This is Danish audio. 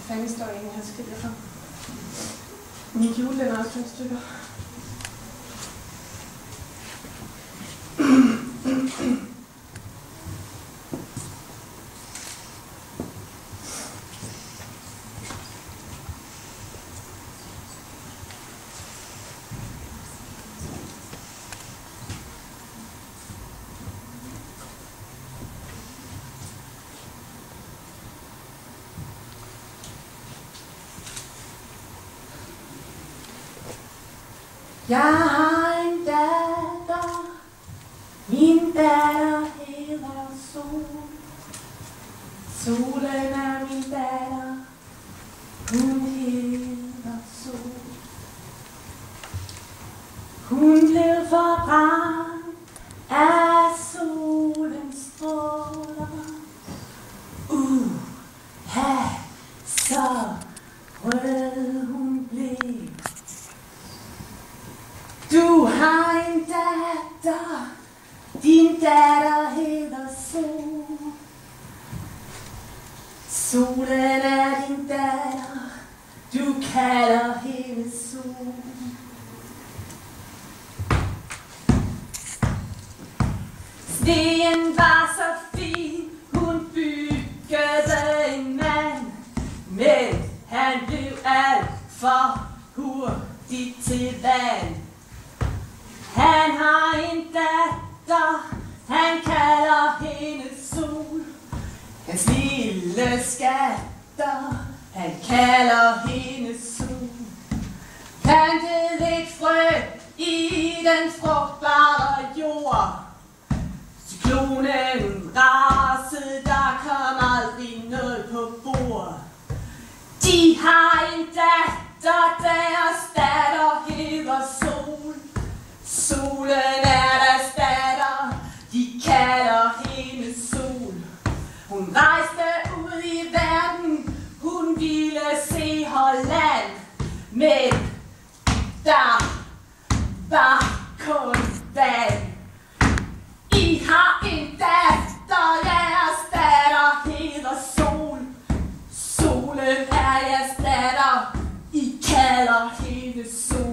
Hvad fanden står egentlig, han skriver for? Min kjole, den er også 2 stykker. Jeg har en datter, min datter hedder Sol. Solen er min datter, hun hedder Sol. Hun blev forbrændt af solens stråler. Så rød hun blev. Du har en datter, din datter hedder Sol. Solen er din datter, du kalder hende Sol. Sneen var så fin, hun byggede en mand, men han blev alt for hurtig til vand. Han har en datter, han kalder hende Sol. Hans lille skatter, han kalder hende Sol. Plantet et frø i den frugtbare jord. Cyklonen rasede, der kom aldrig noget på bord. De har en datter, deres datter hedder Sol. Solen er deres datter, de kalder hende Sol. Hun rejste ud i verden, hun ville se Holland. Men der var kun vand. I har en datter, jeres datter hedder Sol. Solen er jeres datter, I kalder hende Sol.